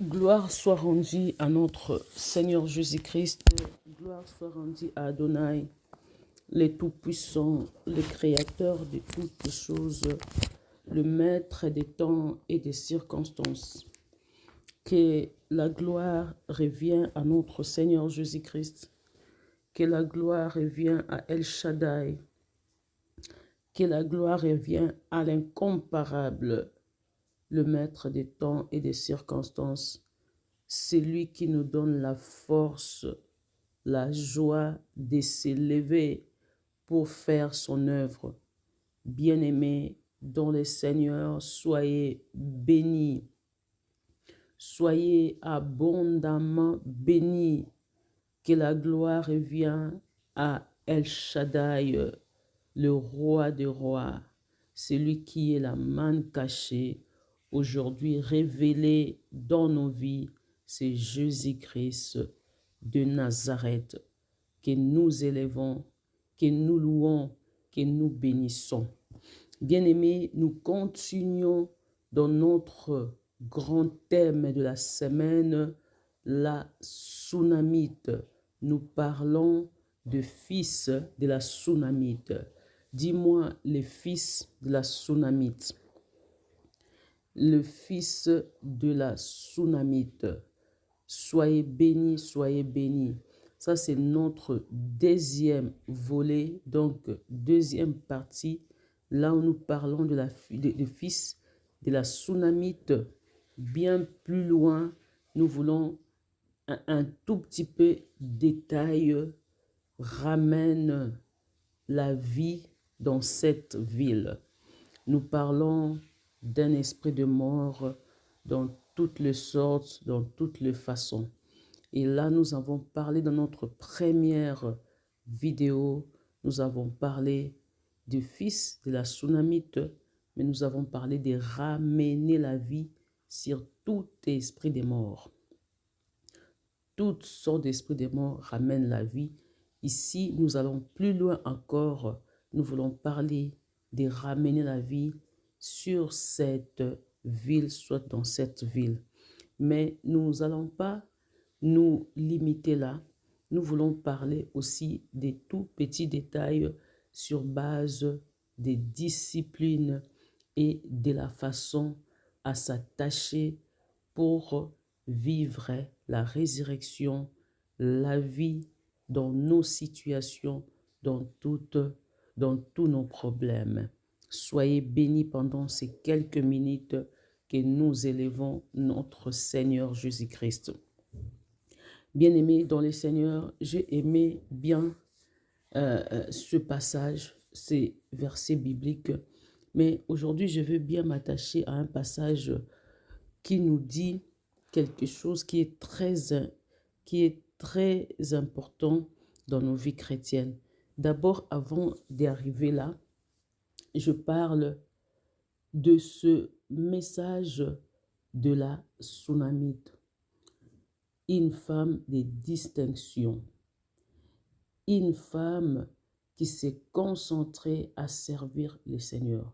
Gloire soit rendue à notre Seigneur Jésus-Christ. Gloire soit rendue à Adonai, le Tout-Puissant, le Créateur de toutes choses, le Maître des temps et des circonstances. Que la gloire revienne à notre Seigneur Jésus-Christ. Que la gloire revienne à El Shaddai. Que la gloire revienne à l'incomparable, le Maître des temps et des circonstances. C'est lui qui nous donne la force, la joie de s'élever pour faire son œuvre. Bien-aimés dans le Seigneur, soyez bénis. Soyez abondamment bénis. Que la gloire revienne à El Shaddai, le roi des rois. Celui qui est la manne cachée, aujourd'hui révélé dans nos vies. C'est Jésus-Christ de Nazareth que nous élevons, que nous louons, que nous bénissons. Bien-aimés, nous continuons dans notre grand thème de la semaine, la Sunamite. Nous parlons de fils de la Sunamite. Dis-moi les fils de la Sunamite. Le fils de la Sunamite. Soyez bénis, soyez bénis. Ça, c'est notre deuxième volet, donc deuxième partie, là où nous parlons de du fils de la Sunamite. Bien plus loin, nous voulons un tout petit peu détail, ramène la vie dans cette ville. Nous parlons d'un esprit de mort dans toutes les sortes, dans toutes les façons. Et là, nous avons parlé dans notre première vidéo, nous avons parlé du fils de la Sunamite, mais nous avons parlé de ramener la vie sur tout esprit de mort. Toutes sortes d'esprits de mort ramènent la vie. Ici, nous allons plus loin encore. Nous voulons parler de ramener la vie sur cette ville, soit dans cette ville. Mais nous n'allons pas nous limiter là. Nous voulons parler aussi des tout petits détails sur base des disciplines et de la façon à s'attacher pour vivre la résurrection, la vie dans nos situations, dans tous nos problèmes. Soyez bénis pendant ces quelques minutes que nous élevons notre Seigneur Jésus-Christ. Bien-aimés dans le Seigneur, j'ai aimé bien ce passage, ces versets bibliques, mais aujourd'hui, je veux bien m'attacher à un passage qui nous dit quelque chose qui est très important dans nos vies chrétiennes. D'abord, avant d'arriver là, je parle de ce message de la Sunamite. Une femme de distinction. Une femme qui s'est concentrée à servir le Seigneur.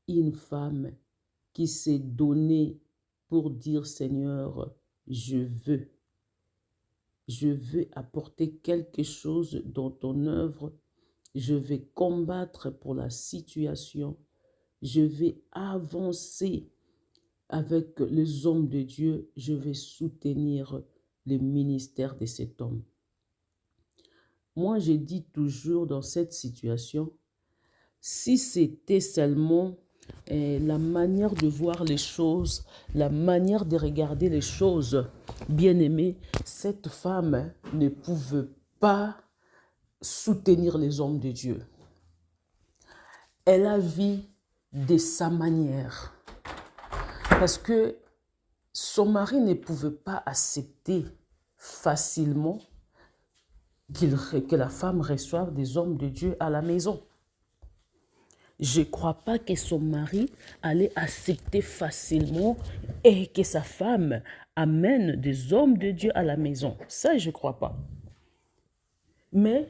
Une femme qui s'est donnée pour dire Seigneur, je veux apporter quelque chose dans ton œuvre, je vais combattre pour la situation, je vais avancer avec les hommes de Dieu, je vais soutenir le ministère de cet homme. Moi, je dis toujours dans cette situation, si c'était seulement la manière de voir les choses, la manière de regarder les choses, bien aimée, cette femme ne pouvait pas soutenir les hommes de Dieu. Elle a vu de sa manière. Parce que son mari ne pouvait pas accepter facilement que la femme reçoive des hommes de Dieu à la maison. Je ne crois pas que son mari allait accepter facilement et que sa femme amène des hommes de Dieu à la maison. Ça, je ne crois pas. Mais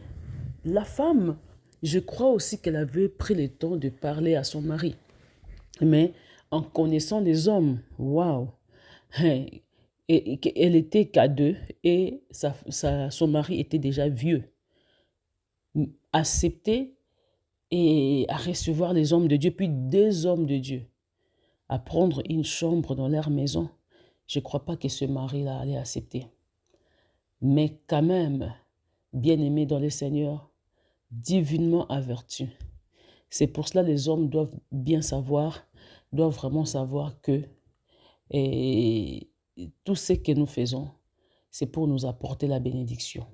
la femme, je crois aussi qu'elle avait pris le temps de parler à son mari. Mais en connaissant les hommes, waouh, Elle était qu'à deux et son mari était déjà vieux. Accepter et à recevoir les hommes de Dieu, puis des hommes de Dieu, à prendre une chambre dans leur maison, je ne crois pas que ce mari-là allait accepter. Mais quand même, bien-aimé dans le Seigneur, divinement averti. C'est pour cela que les hommes doivent bien savoir, doivent vraiment savoir que tout ce que nous faisons, c'est pour nous apporter la bénédiction.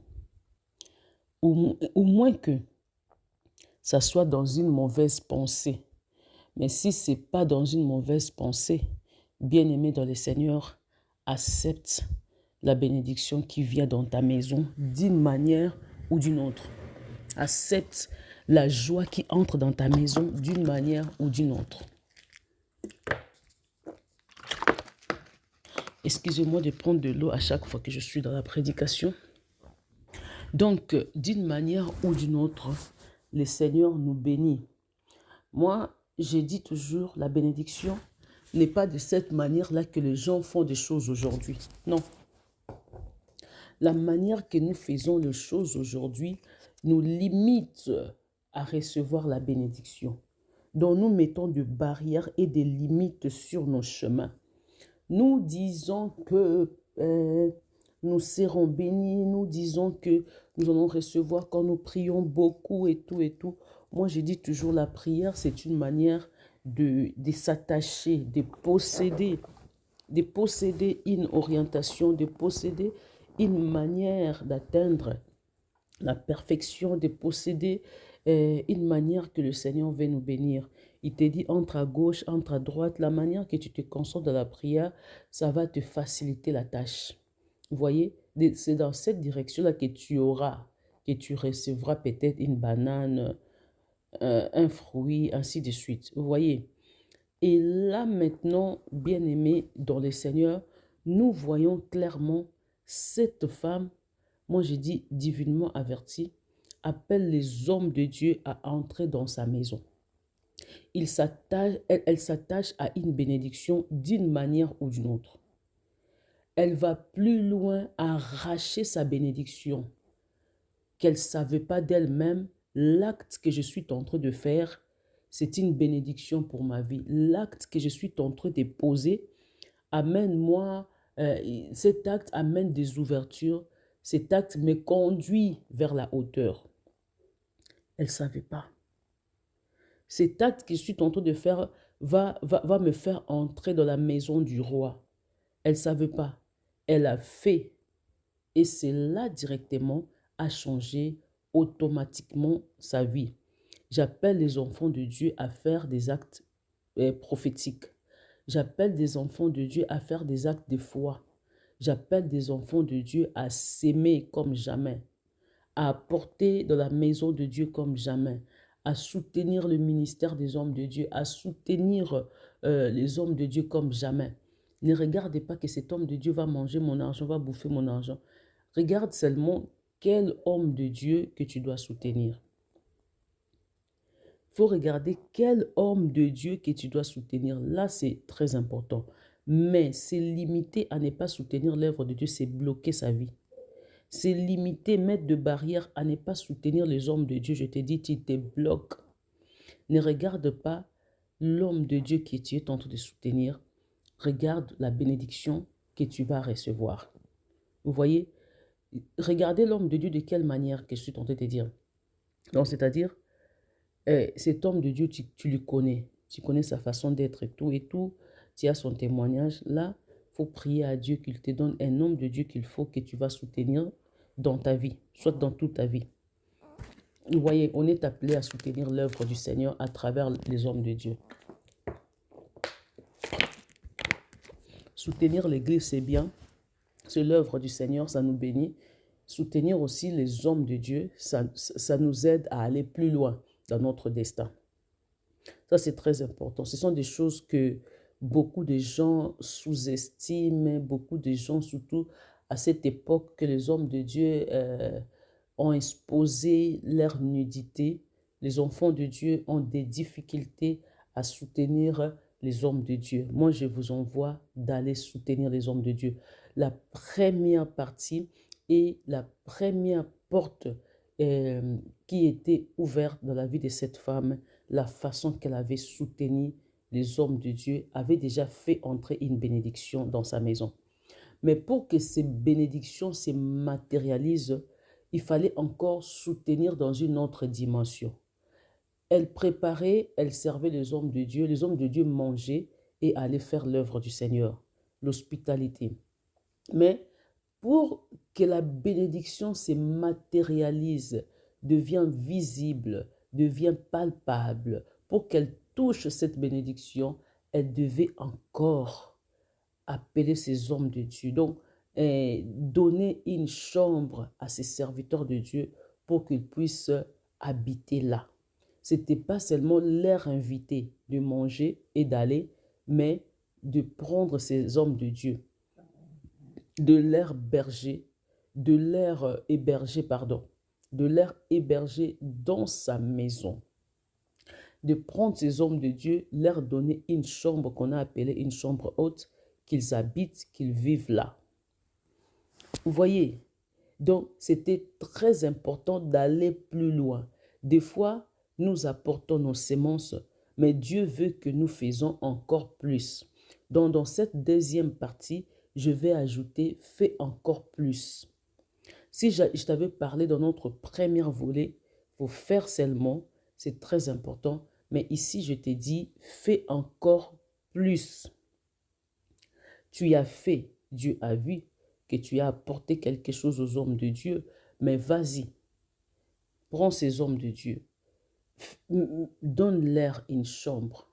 Ou moins que ça soit dans une mauvaise pensée. Mais si ce n'est pas dans une mauvaise pensée, bien-aimé dans le Seigneur, accepte la bénédiction qui vient dans ta maison d'une manière ou d'une autre. Accepte la joie qui entre dans ta maison d'une manière ou d'une autre. Excusez-moi de prendre de l'eau à chaque fois que je suis dans la prédication. Donc, d'une manière ou d'une autre, le Seigneur nous bénit. Moi, j'ai dit toujours, la bénédiction n'est pas de cette manière-là que les gens font des choses aujourd'hui. Non. La manière que nous faisons les choses aujourd'hui nous limite à recevoir la bénédiction. Donc, nous mettons des barrières et des limites sur nos chemins. Nous disons que nous serons bénis, nous disons que nous allons recevoir quand nous prions beaucoup et tout et tout. Moi, je dis toujours, la prière, c'est une manière de s'attacher, de posséder une orientation, de posséder une manière d'atteindre la perfection, de posséder une manière que le Seigneur veut nous bénir. Il te dit entre à gauche, entre à droite, la manière que tu te concentres dans la prière, ça va te faciliter la tâche. Vous voyez, c'est dans cette direction-là que tu recevras peut-être une banane, un fruit, ainsi de suite. Vous voyez. Et là maintenant, bien-aimés dans le Seigneur, nous voyons clairement cette femme, moi je dis divinement avertie, appelle les hommes de Dieu à entrer dans sa maison. Elle s'attache à une bénédiction d'une manière ou d'une autre. Elle va plus loin à arracher sa bénédiction qu'elle ne savait pas d'elle-même. L'acte que je suis en train de faire, c'est une bénédiction pour ma vie. L'acte que je suis en train de poser amène-moi, cet acte amène des ouvertures. Cet acte me conduit vers la hauteur. Elle ne savait pas. Cet acte que je suis en train de faire va me faire entrer dans la maison du roi. Elle ne savait pas. Elle a fait. Et c'est là directement à changer automatiquement sa vie. J'appelle les enfants de Dieu à faire des actes prophétiques. J'appelle des enfants de Dieu à faire des actes de foi. J'appelle des enfants de Dieu à s'aimer comme jamais, à apporter dans la maison de Dieu comme jamais, à soutenir le ministère des hommes de Dieu, à soutenir les hommes de Dieu comme jamais. Ne regardez pas que cet homme de Dieu va manger mon argent, va bouffer mon argent. Regarde seulement quel homme de Dieu que tu dois soutenir. Il faut regarder quel homme de Dieu que tu dois soutenir. Là, c'est très important. Mais c'est limité à ne pas soutenir l'œuvre de Dieu, c'est bloquer sa vie. C'est limité, mettre de barrières à ne pas soutenir les hommes de Dieu. Je te dis, tu te bloques. Ne regarde pas l'homme de Dieu que tu es en train de soutenir. Regarde la bénédiction que tu vas recevoir. Vous voyez? Regardez l'homme de Dieu de quelle manière que je suis en train de te dire. Donc, c'est-à-dire, cet homme de Dieu, tu le connais. Tu connais sa façon d'être et tout. Tu as son témoignage. Là, il faut prier à Dieu qu'il te donne un homme de Dieu qu'il faut que tu vas soutenir dans ta vie, soit dans toute ta vie. Vous voyez, on est appelé à soutenir l'œuvre du Seigneur à travers les hommes de Dieu. Soutenir l'Église, c'est bien. C'est l'œuvre du Seigneur, ça nous bénit. Soutenir aussi les hommes de Dieu, ça nous aide à aller plus loin dans notre destin. Ça, c'est très important. Ce sont des choses que beaucoup de gens sous-estiment, beaucoup de gens, surtout à cette époque que les hommes de Dieu ont exposé leur nudité. Les enfants de Dieu ont des difficultés à soutenir les hommes de Dieu. Moi, je vous envoie d'aller soutenir les hommes de Dieu. La première partie et la première porte qui était ouverte dans la vie de cette femme, la façon qu'elle avait soutenu les hommes de Dieu, avait déjà fait entrer une bénédiction dans sa maison. Mais pour que ces bénédictions se matérialisent, il fallait encore soutenir dans une autre dimension. Elle préparait, elle servait les hommes de Dieu mangeaient et allaient faire l'œuvre du Seigneur, l'hospitalité. Mais pour que la bénédiction se matérialise, devienne visible, devienne palpable, pour qu'elle touche cette bénédiction, elle devait encore appeler ces hommes de Dieu. Donc, donner une chambre à ces serviteurs de Dieu pour qu'ils puissent habiter là. Ce n'était pas seulement leur inviter de manger et d'aller, mais de prendre ces hommes de Dieu, de leur berger, de leur héberger, pardon, de leur héberger dans sa maison. De prendre ces hommes de Dieu, leur donner une chambre qu'on a appelée une chambre haute, qu'ils habitent, qu'ils vivent là. Vous voyez, donc c'était très important d'aller plus loin. Des fois, nous apportons nos semences, mais Dieu veut que nous faisons encore plus. Donc dans cette deuxième partie, je vais ajouter « fais encore plus ». Si je t'avais parlé dans notre premier volet, il faut faire seulement, c'est très important. Mais ici, je t'ai dit, fais encore plus. Tu as fait, Dieu a vu que tu as apporté quelque chose aux hommes de Dieu, mais vas-y, prends ces hommes de Dieu, donne-leur une chambre,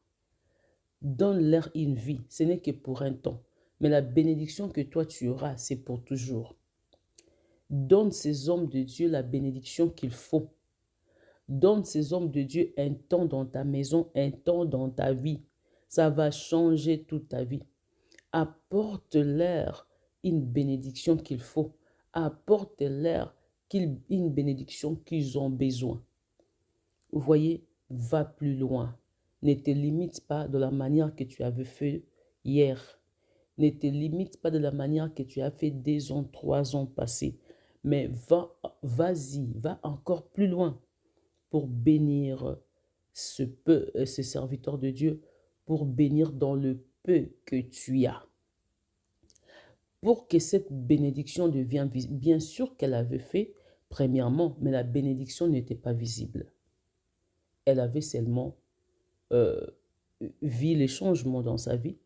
donne-leur une vie. Ce n'est que pour un temps, mais la bénédiction que toi tu auras, c'est pour toujours. Donne ces hommes de Dieu la bénédiction qu'il faut. Donne ces hommes de Dieu un temps dans ta maison, un temps dans ta vie. Ça va changer toute ta vie. Apporte-leur une bénédiction qu'il faut. Apporte-leur une bénédiction qu'ils ont besoin. Vous voyez, va plus loin. Ne te limite pas de la manière que tu avais fait hier. Ne te limite pas de la manière que tu as fait 2 ans, 3 ans passés. Mais vas-y, va encore plus loin pour bénir ces serviteurs de Dieu, pour bénir dans le peu que tu as. Pour que cette bénédiction devienne visible, bien sûr qu'elle avait fait, premièrement, mais la bénédiction n'était pas visible. Elle avait seulement vu les changements dans sa vie.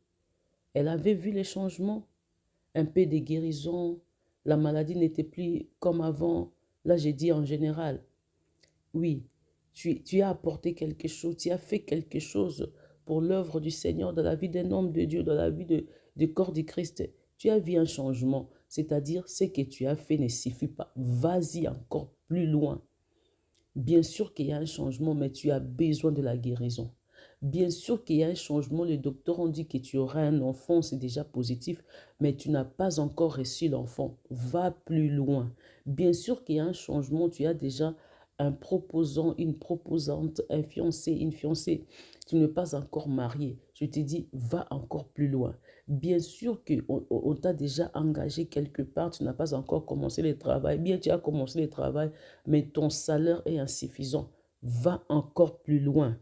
Elle avait vu les changements, un peu de guérison, la maladie n'était plus comme avant. Là, j'ai dit en général, oui, tu as apporté quelque chose, tu as fait quelque chose pour l'œuvre du Seigneur dans la vie d'un homme de Dieu, dans la vie du corps du Christ. Tu as vu un changement, c'est-à-dire ce que tu as fait ne suffit pas. Vas-y encore plus loin. Bien sûr qu'il y a un changement, mais tu as besoin de la guérison. Bien sûr qu'il y a un changement, les docteurs ont dit que tu auras un enfant, c'est déjà positif, mais tu n'as pas encore reçu l'enfant. Va plus loin. Bien sûr qu'il y a un changement, tu as déjà un proposant, une proposante, un fiancé, une fiancée. Tu n'es pas encore marié. Je te dis, va encore plus loin. Bien sûr qu'on t'a déjà engagé quelque part, tu n'as pas encore commencé le travail. Bien, tu as commencé le travail, mais ton salaire est insuffisant. Va encore plus loin.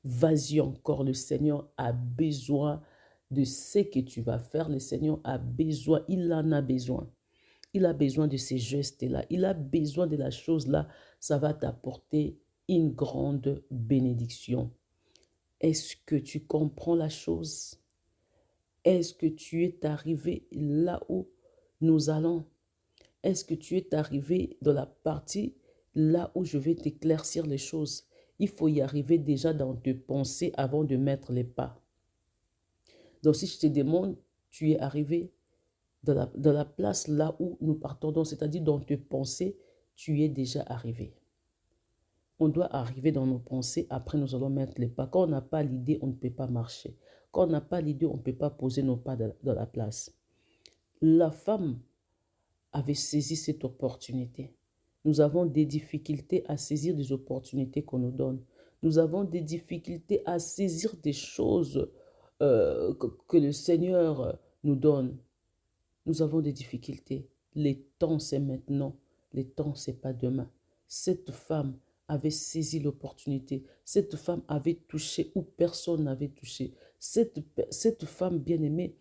Vas-y encore, le Seigneur a besoin de ce que tu vas faire. Le Seigneur a besoin, il en a besoin. Il a besoin de ces gestes-là. Il a besoin de la chose-là. Ça va t'apporter une grande bénédiction. Est-ce que tu comprends la chose? Est-ce que tu es arrivé là où nous allons? Est-ce que tu es arrivé dans la partie là où je vais t'éclaircir les choses? Il faut y arriver déjà dans tes pensées avant de mettre les pas. Donc si je te demande, tu es arrivé dans la place là où nous partons, c'est-à-dire dans tes pensées, tu es déjà arrivé. On doit arriver dans nos pensées, après nous allons mettre les pas. Quand on n'a pas l'idée, on ne peut pas marcher. Quand on n'a pas l'idée, on ne peut pas poser nos pas dans la place. La femme avait saisi cette opportunité. Nous avons des difficultés à saisir des opportunités qu'on nous donne. Nous avons des difficultés à saisir des choses que le Seigneur nous donne. Nous avons des difficultés. Les temps, c'est maintenant. Les temps, c'est pas demain. Cette femme avait saisi l'opportunité. Cette femme avait touché où personne n'avait touché. Cette femme bien-aimée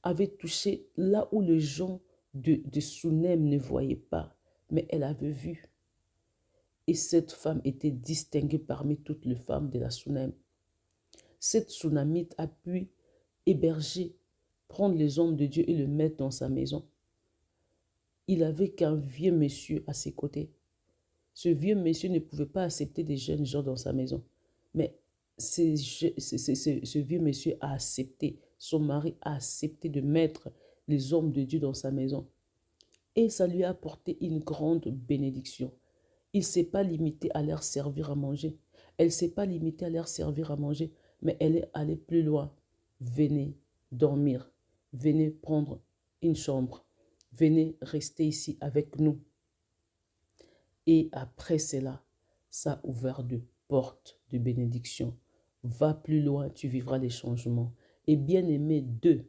avait touché là où les gens de Sunem ne voyaient pas. Mais elle avait vu. Et cette femme était distinguée parmi toutes les femmes de la Sunem. Cette Sunamite a pu héberger, prendre les hommes de Dieu et le mettre dans sa maison. Il avait qu'un vieux monsieur à ses côtés. Ce vieux monsieur ne pouvait pas accepter des jeunes gens dans sa maison. Mais ce vieux monsieur a accepté, son mari a accepté de mettre les hommes de Dieu dans sa maison. Et ça lui a apporté une grande bénédiction. Il ne s'est pas limité à leur servir à manger. Elle ne s'est pas limitée à leur servir à manger, mais elle est allée plus loin. Venez dormir. Venez prendre une chambre. Venez rester ici avec nous. Et après cela, ça a ouvert de portes de bénédiction. Va plus loin, tu vivras les changements. Et bien aimé, 2,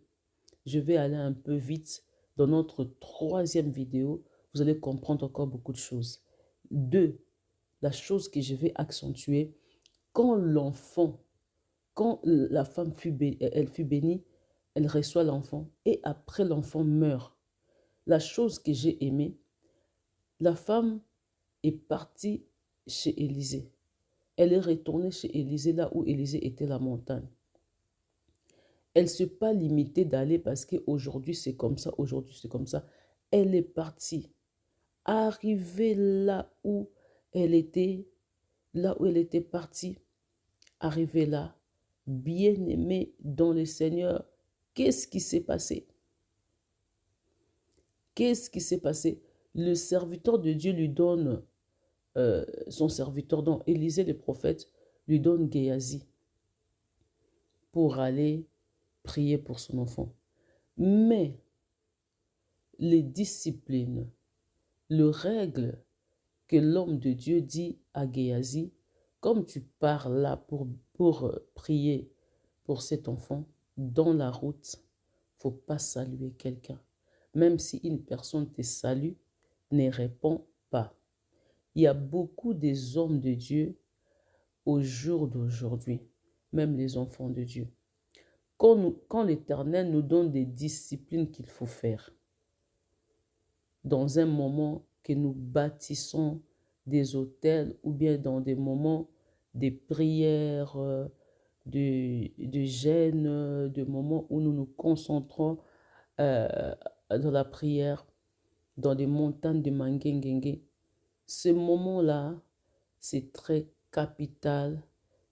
je vais aller un peu vite. Dans notre 3e vidéo, vous allez comprendre encore beaucoup de choses. 2, la chose que je vais accentuer, quand la femme fut bénie, elle reçoit l'enfant et après l'enfant meurt. La chose que j'ai aimée, la femme est partie chez Élisée. Elle est retournée chez Élisée, là où Élisée était la montagne. Elle ne s'est pas limitée d'aller parce qu'aujourd'hui c'est comme ça, aujourd'hui c'est comme ça. Elle est partie. Arrivée là où elle était partie, arrivée là, bien-aimée dans le Seigneur, qu'est-ce qui s'est passé? Qu'est-ce qui s'est passé? Le serviteur de Dieu lui donne, son serviteur, dont Élisée le prophète, lui donne Géasi pour aller prier pour son enfant. Mais les disciplines, les règles que l'homme de Dieu dit à Géasi, comme tu pars là pour prier pour cet enfant, dans la route, il ne faut pas saluer quelqu'un. Même si une personne te salue, ne répond pas. Il y a beaucoup des hommes de Dieu au jour d'aujourd'hui, même les enfants de Dieu. Quand l'Éternel nous donne des disciplines qu'il faut faire, dans un moment que nous bâtissons des autels ou bien dans des moments de prières, de jeûne, de moments où nous nous concentrons dans la prière, dans les montagnes de Mangengengue. Ce moment-là, c'est très capital,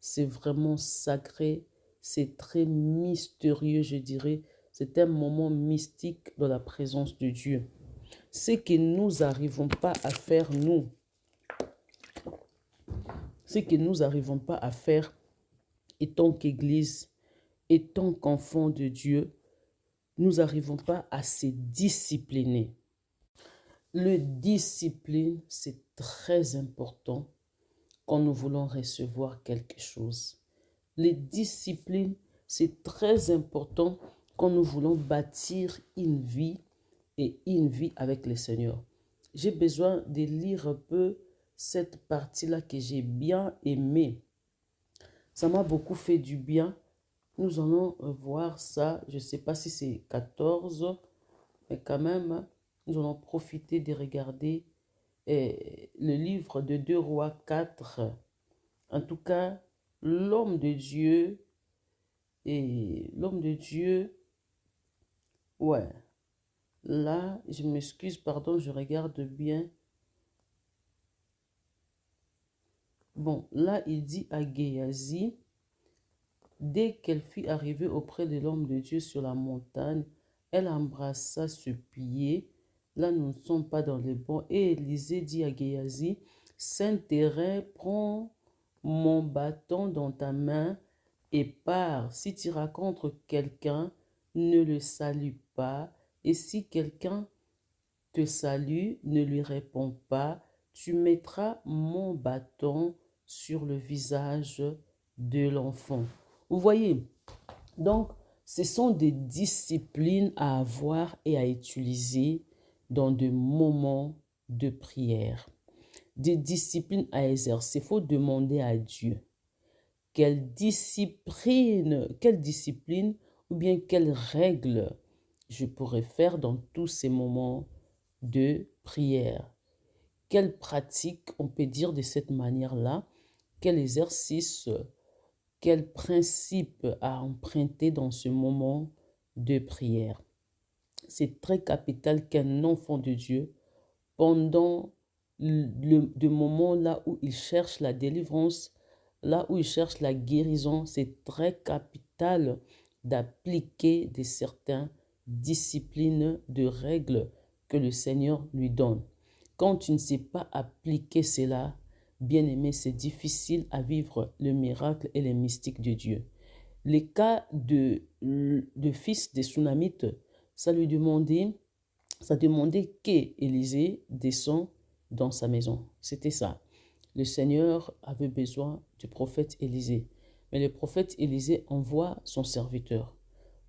c'est vraiment sacré, c'est très mystérieux, je dirais. C'est un moment mystique dans la présence de Dieu. Ce que nous n'arrivons pas à faire, étant qu'Église, étant qu'enfants de Dieu, nous n'arrivons pas à se discipliner. Le discipline, c'est très important quand nous voulons recevoir quelque chose. Les disciplines, c'est très important quand nous voulons bâtir une vie et une vie avec le Seigneur. J'ai besoin de lire un peu cette partie-là que j'ai bien aimée. Ça m'a beaucoup fait du bien. Nous allons voir ça. Je ne sais pas si c'est 14, mais quand même, nous allons profiter de regarder le livre de 2 Rois 4. En tout cas, l'homme de Dieu, ouais, là, je m'excuse, pardon, je regarde bien. Bon, là, il dit à Géasi, dès qu'elle fut arrivée auprès de l'homme de Dieu sur la montagne, elle embrassa ce pied. Là, nous ne sommes pas dans les bons. Et Élisée dit à Géasi, Saint-Terrain, prends mon bâton dans ta main et pars. Si tu rencontres quelqu'un, ne le salue pas. Et si quelqu'un te salue, ne lui réponds pas. Tu mettras mon bâton sur le visage de l'enfant. Vous voyez, donc, ce sont des disciplines à avoir et à utiliser dans des moments de prière. Des disciplines à exercer. Il faut demander à Dieu quelle discipline ou bien quelles règles je pourrais faire dans tous ces moments de prière. Quelle pratique on peut dire de cette manière-là? Quel exercice, quel principe à emprunter dans ce moment de prière? C'est très capital qu'un enfant de Dieu, pendant le moment là où il cherche la délivrance, là où il cherche la guérison, c'est très capital d'appliquer de certaines disciplines, de règles que le Seigneur lui donne. Quand tu ne sais pas appliquer cela, bien aimé, c'est difficile à vivre le miracle et les mystiques de Dieu. Les cas de fils des Sunamites, ça demandait qu'Élisée descende dans sa maison. C'était ça. Le Seigneur avait besoin du prophète Élisée. Mais le prophète Élisée envoie son serviteur.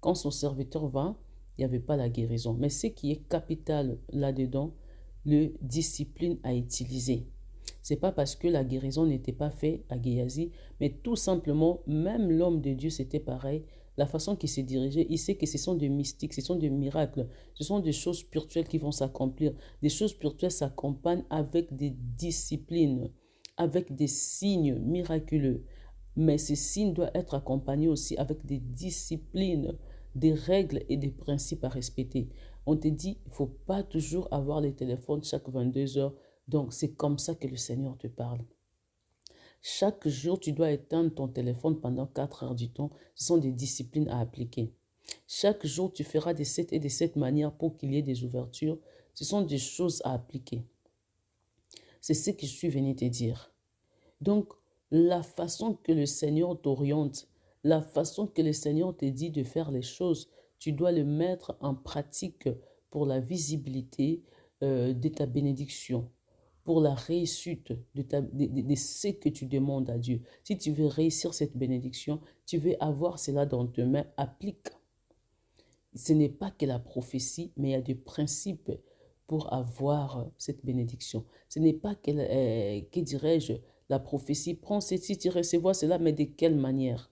Quand son serviteur va, il n'y avait pas la guérison. Mais ce qui est capital là-dedans, le discipline à utiliser. Ce n'est pas parce que la guérison n'était pas faite à Géasi, mais tout simplement, même l'homme de Dieu, c'était pareil. La façon qu'il s'est dirigé, il sait que ce sont des mystiques, ce sont des miracles, ce sont des choses spirituelles qui vont s'accomplir. Des choses spirituelles s'accompagnent avec des disciplines, avec des signes miraculeux. Mais ces signes doivent être accompagnés aussi avec des disciplines, des règles et des principes à respecter. On te dit, il ne faut pas toujours avoir les téléphones chaque 22 heures. Donc, c'est comme ça que le Seigneur te parle. Chaque jour, tu dois éteindre ton téléphone pendant 4 heures du temps. Ce sont des disciplines à appliquer. Chaque jour, tu feras de cette et de cette manière pour qu'il y ait des ouvertures. Ce sont des choses à appliquer. C'est ce que je suis venu te dire. Donc, la façon que le Seigneur t'oriente, la façon que le Seigneur te dit de faire les choses, tu dois le mettre en pratique pour la visibilité de ta bénédiction, pour la réussite de ce que tu demandes à Dieu. Si tu veux réussir cette bénédiction, tu veux avoir cela dans tes mains, applique. Ce n'est pas que la prophétie, mais il y a des principes pour avoir cette bénédiction. Ce n'est pas que dirais-je, la prophétie, prends ceci, tu recevras cela, mais de quelle manière?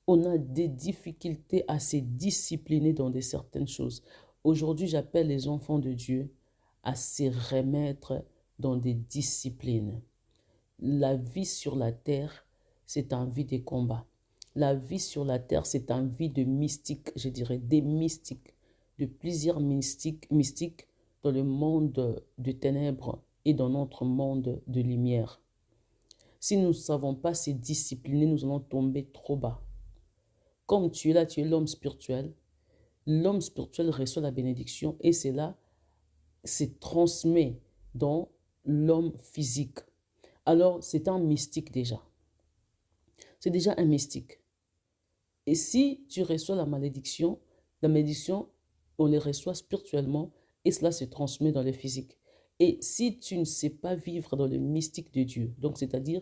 On a des difficultés à se discipliner dans certaines choses. Aujourd'hui, j'appelle les enfants de Dieu à se remettre dans des disciplines. La vie sur la terre, c'est une vie de combat. La vie sur la terre, c'est une vie de mystique, je dirais, des mystiques, de plusieurs mystiques dans le monde de ténèbres et dans notre monde de lumière. Si nous ne savons pas se discipliner, nous allons tomber trop bas. Comme tu es là, tu es l'homme spirituel. L'homme spirituel reçoit la bénédiction et cela se transmet dans l'homme physique. Alors, c'est un mystique déjà. C'est déjà un mystique. Et si tu reçois la malédiction, on les reçoit spirituellement et cela se transmet dans le physique. Et si tu ne sais pas vivre dans le mystique de Dieu, donc c'est-à-dire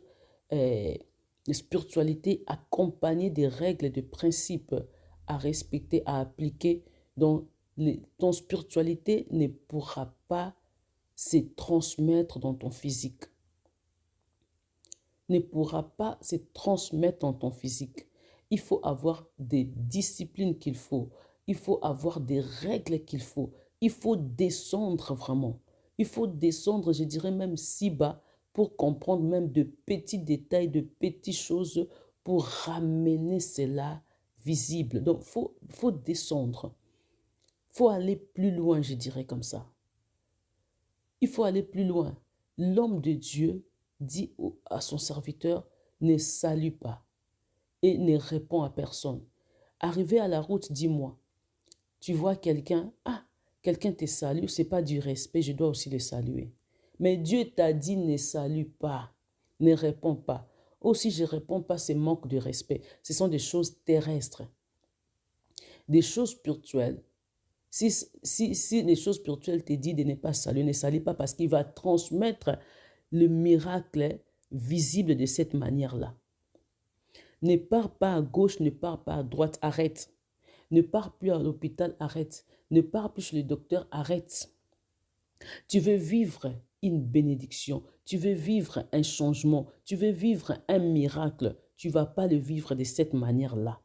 la spiritualité accompagnée des règles et des principes à respecter, à appliquer, ton spiritualité ne pourra pas se transmettre dans ton physique. Ne pourra pas se transmettre dans ton physique. Il faut avoir des disciplines qu'il faut. Il faut avoir des règles qu'il faut. Il faut descendre vraiment. Il faut descendre, je dirais même si bas, pour comprendre même de petits détails, de petites choses, pour ramener cela visible. Donc, il faut descendre. Il faut aller plus loin, je dirais comme ça. Il faut aller plus loin. L'homme de Dieu dit à son serviteur, ne salue pas et ne répond à personne. Arrivé à la route, dis-moi, tu vois quelqu'un, quelqu'un te salue, ce n'est pas du respect, je dois aussi le saluer. Mais Dieu t'a dit, ne salue pas, ne réponds pas. Aussi, je ne réponds pas, c'est manque de respect. Ce sont des choses terrestres. Des choses spirituelles. Si les choses spirituelles te disent de ne pas saluer, ne salue pas parce qu'il va transmettre le miracle visible de cette manière-là. Ne pars pas à gauche, ne pars pas à droite, arrête. Ne pars plus à l'hôpital, arrête. Ne pars plus chez le docteur, arrête. Tu veux vivre une bénédiction, tu veux vivre un changement, tu veux vivre un miracle. Tu ne vas pas le vivre de cette manière-là.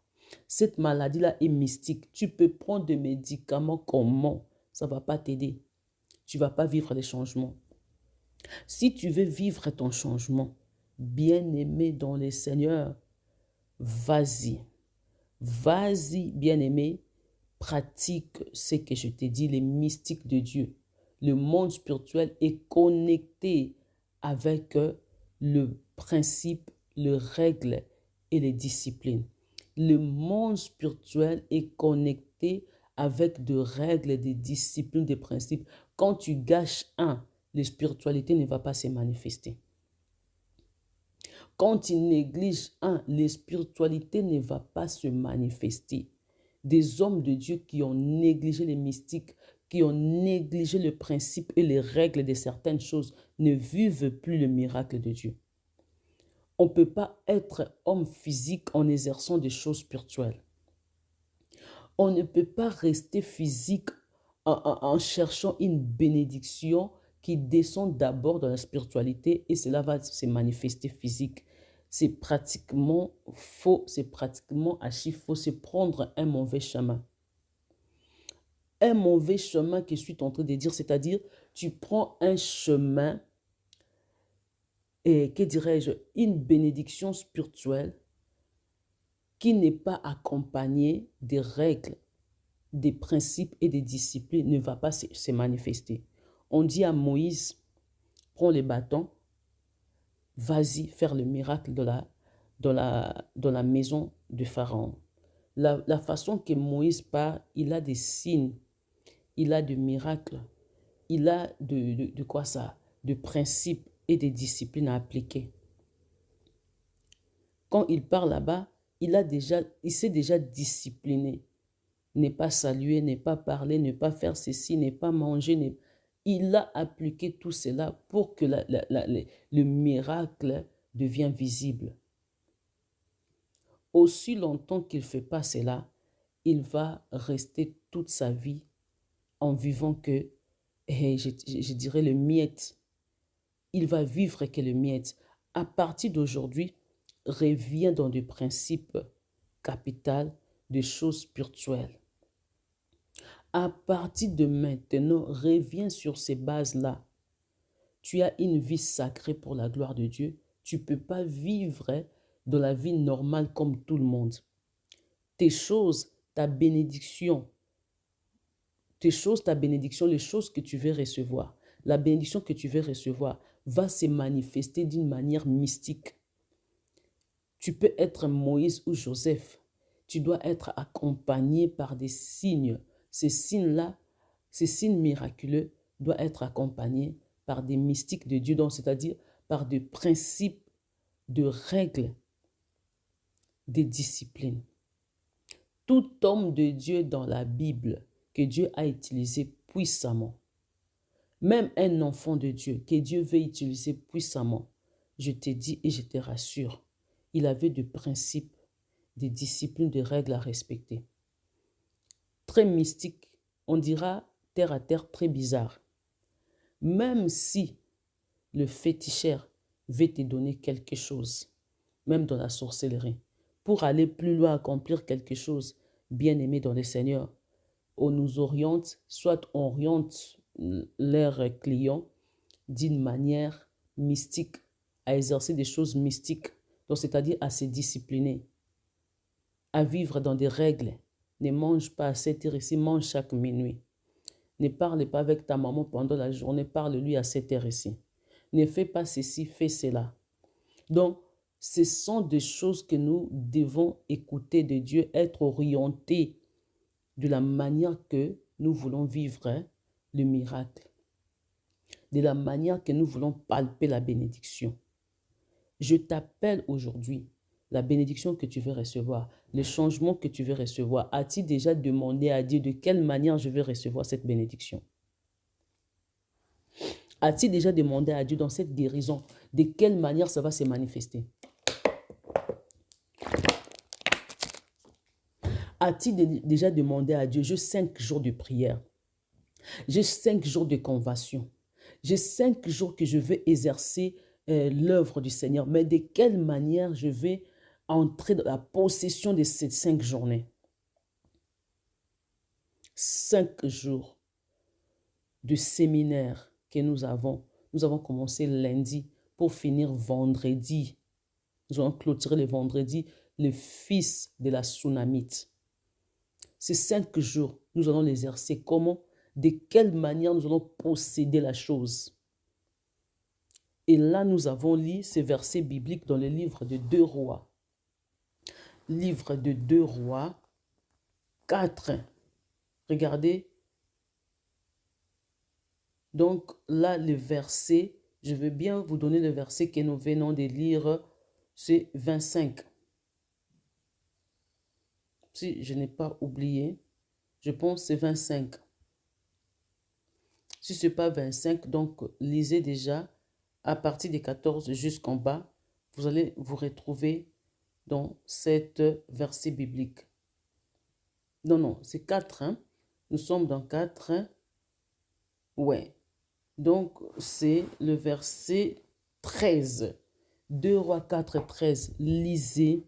Cette maladie-là est mystique. Tu peux prendre des médicaments comment? Ça ne va pas t'aider. Tu ne vas pas vivre des changements. Si tu veux vivre ton changement, bien-aimé dans le Seigneur, vas-y. Vas-y, bien-aimé, pratique ce que je t'ai dit, les mystiques de Dieu. Le monde spirituel est connecté avec le principe, les règles et les disciplines. Le monde spirituel est connecté avec des règles, des disciplines, des principes. Quand tu gâches un, la spiritualité ne va pas se manifester. Quand tu négliges un, la spiritualité ne va pas se manifester. Des hommes de Dieu qui ont négligé les mystiques, qui ont négligé le principe et les règles de certaines choses, ne vivent plus le miracle de Dieu. On ne peut pas être homme physique en exerçant des choses spirituelles. On ne peut pas rester physique en cherchant une bénédiction qui descend d'abord dans la spiritualité et cela va se manifester physique. C'est pratiquement faux, c'est pratiquement archi faux, c'est prendre un mauvais chemin. Un mauvais chemin que je suis en train de dire, c'est-à-dire tu prends un chemin et, que dirais-je, une bénédiction spirituelle qui n'est pas accompagnée des règles, des principes et des disciplines ne va pas se manifester. On dit à Moïse, prends les bâtons, vas-y faire le miracle dans la maison de Pharaon. La façon que Moïse part, il a des signes, il a des miracles, il a de quoi ça? De principes et des disciplines à appliquer. Quand il part là-bas, il s'est déjà discipliné. Ne pas saluer, ne pas parler, ne pas faire ceci, ne pas manger. Il a appliqué tout cela pour que le miracle devienne visible. Aussi longtemps qu'il ne fait pas cela, il va rester toute sa vie en vivant que, je dirais, le miette. Il va vivre que le miette. À partir d'aujourd'hui, reviens dans des principes capitaux, des choses spirituelles. À partir de maintenant, reviens sur ces bases-là. Tu as une vie sacrée pour la gloire de Dieu. Tu ne peux pas vivre dans la vie normale comme tout le monde. Tes choses, ta bénédiction, les choses que tu veux recevoir, la bénédiction que tu veux recevoir va se manifester d'une manière mystique. Tu peux être Moïse ou Joseph. Tu dois être accompagné par des signes. Ces signes-là, ces signes miraculeux doivent être accompagnés par des mystiques de Dieu, donc c'est-à-dire par des principes, de règles, des disciplines. Tout homme de Dieu dans la Bible que Dieu a utilisé puissamment, même un enfant de Dieu que Dieu veut utiliser puissamment, je te dis et je te rassure, il avait des principes, des disciplines, des règles à respecter. Très mystique, on dira terre à terre, très bizarre. Même si le féticheur veut te donner quelque chose, même dans la sorcellerie, pour aller plus loin, accomplir quelque chose, bien aimé dans le Seigneur, on nous oriente, soit on oriente leurs clients d'une manière mystique, à exercer des choses mystiques, donc c'est-à-dire à se discipliner, à vivre dans des règles. Ne mange pas à 7 heures ici, mange chaque minuit. Ne parle pas avec ta maman pendant la journée, parle-lui à 7 heures ici. Ne fais pas ceci, fais cela. Donc, ce sont des choses que nous devons écouter de Dieu, être orientés de la manière que nous voulons vivre le miracle, de la manière que nous voulons palper la bénédiction. Je t'appelle aujourd'hui, la bénédiction que tu veux recevoir, le changement que tu veux recevoir. As-tu déjà demandé à Dieu de quelle manière je veux recevoir cette bénédiction? As-tu déjà demandé à Dieu dans cette guérison de quelle manière ça va se manifester? As-tu déjà demandé à Dieu, j'ai 5 jours de prière, j'ai 5 jours de conversion, j'ai 5 jours que je vais exercer l'œuvre du Seigneur, mais de quelle manière je vais entrer dans la possession de ces 5 journées? 5 jours de séminaire que nous avons. Nous avons commencé lundi pour finir vendredi. Nous allons clôturer le vendredi, le fils de la Sunamite. Ces 5 jours, nous allons l'exercer. Comment? De quelle manière nous allons posséder la chose? Et là, nous avons lu ces versets bibliques dans le livre de 2 Rois. Livre de 2 Rois 4. Regardez. Donc là, le verset, je veux bien vous donner le verset que nous venons de lire, c'est 25. Si je n'ai pas oublié, je pense que c'est 25. Si ce n'est pas 25, donc lisez déjà à partir des 14 jusqu'en bas, vous allez vous retrouver dans cette verset biblique. Non, c'est 4. Hein? Nous sommes dans 4. Hein? Ouais. Donc, c'est le verset 13. 2 Rois 4, 13. Lisez,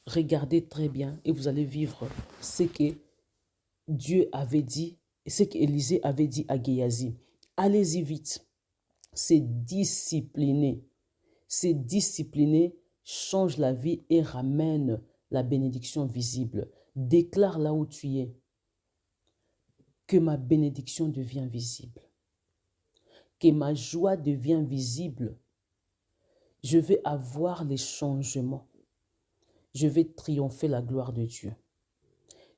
regardez très bien et vous allez vivre ce que Dieu avait dit et ce qu'Élisée avait dit à Géasi. Allez-y vite. C'est discipliné. C'est discipliné change la vie et ramène la bénédiction visible. Déclare là où tu es que ma bénédiction devient visible. Que ma joie devient visible. Je vais avoir les changements. Je vais triompher la gloire de Dieu.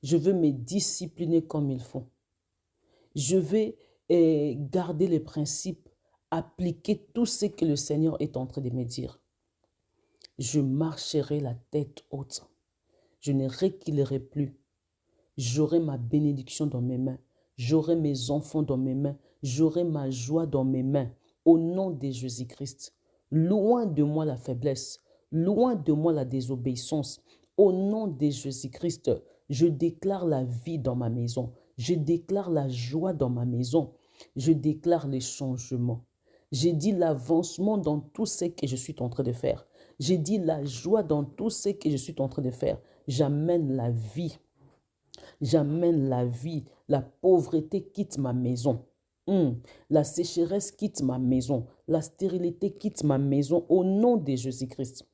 Je veux me discipliner comme il faut. Je vais garder les principes, appliquer tout ce que le Seigneur est en train de me dire. Je marcherai la tête haute. Je ne reculerai plus. J'aurai ma bénédiction dans mes mains. J'aurai mes enfants dans mes mains. J'aurai ma joie dans mes mains. Au nom de Jésus-Christ. Loin de moi la faiblesse. Loin de moi la désobéissance. Au nom de Jésus-Christ, je déclare la vie dans ma maison. Je déclare la joie dans ma maison. Je déclare les changements. J'ai dit l'avancement dans tout ce que je suis en train de faire. J'ai dit la joie dans tout ce que je suis en train de faire. J'amène la vie. J'amène la vie. La pauvreté quitte ma maison. La sécheresse quitte ma maison. La stérilité quitte ma maison au nom de Jésus-Christ.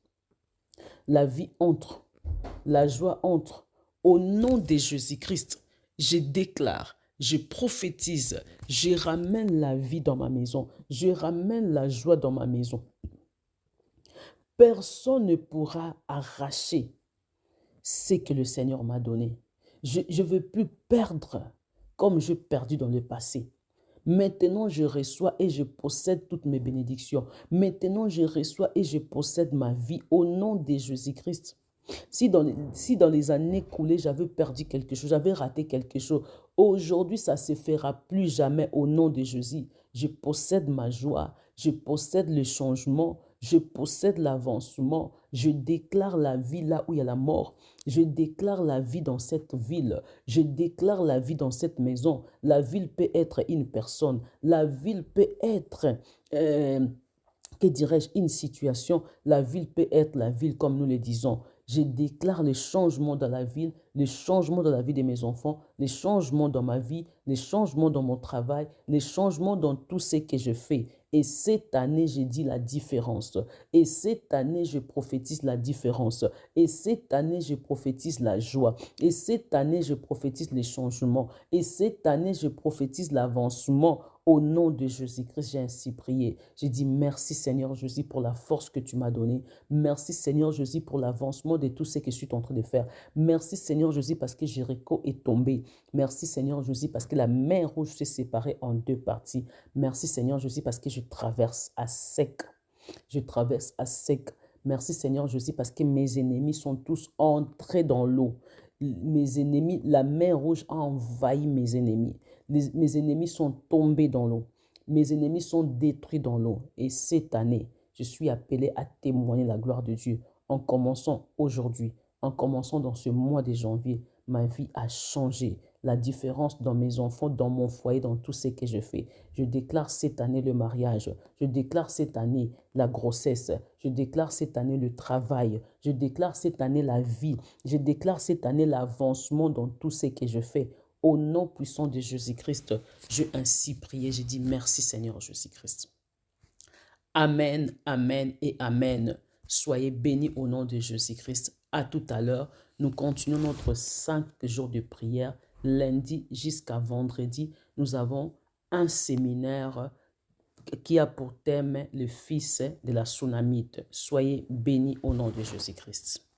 La vie entre. La joie entre. Au nom de Jésus-Christ, je déclare, je prophétise, je ramène la vie dans ma maison. Je ramène la joie dans ma maison. Personne ne pourra arracher ce que le Seigneur m'a donné. Je ne veux plus perdre comme j'ai perdu dans le passé. Maintenant, je reçois et je possède toutes mes bénédictions. Maintenant, je reçois et je possède ma vie au nom de Jésus-Christ. Si dans les années écoulées, j'avais perdu quelque chose, j'avais raté quelque chose, aujourd'hui, ça ne se fera plus jamais au nom de Jésus. Je possède ma joie, je possède le changement, je possède l'avancement. Je déclare la vie là où il y a la mort. Je déclare la vie dans cette ville. Je déclare la vie dans cette maison. La ville peut être une personne. La ville peut être... que dirais-je, une situation. La ville peut être la ville comme nous le disons. Je déclare les changements dans la ville, les changements dans la vie de mes enfants, les changements dans ma vie, les changements dans mon travail, les changements dans tout ce que je fais. Et cette année, j'ai dit la différence. Et cette année, je prophétise la différence. Et cette année, je prophétise la joie. Et cette année, je prophétise les changements. Et cette année, je prophétise l'avancement. Au nom de Jésus-Christ, j'ai ainsi prié. J'ai dit merci Seigneur Jésus pour la force que tu m'as donnée. Merci Seigneur Jésus pour l'avancement de tout ce que je suis en train de faire. Merci Seigneur Jésus parce que Jéricho est tombé. Merci Seigneur Jésus parce que la mer rouge s'est séparée en 2 parties. Merci Seigneur Jésus parce que je traverse à sec. Je traverse à sec. Merci Seigneur Jésus parce que mes ennemis sont tous entrés dans l'eau. Mes ennemis, la mer rouge a envahi mes ennemis. Mes ennemis sont tombés dans l'eau. Mes ennemis sont détruits dans l'eau. Et cette année, je suis appelé à témoigner la gloire de Dieu. En commençant aujourd'hui, en commençant dans ce mois de janvier, ma vie a changé. La différence dans mes enfants, dans mon foyer, dans tout ce que je fais. Je déclare cette année le mariage. Je déclare cette année la grossesse. Je déclare cette année le travail. Je déclare cette année la vie. Je déclare cette année l'avancement dans tout ce que je fais. Au nom puissant de Jésus-Christ, je ainsi prié. Je dis merci Seigneur Jésus-Christ. Amen, amen et amen. Soyez bénis au nom de Jésus-Christ. À tout à l'heure. Nous continuons notre 5 jours de prière. Lundi jusqu'à vendredi, nous avons un séminaire qui a pour thème le fils de la Sunamite. Soyez bénis au nom de Jésus-Christ.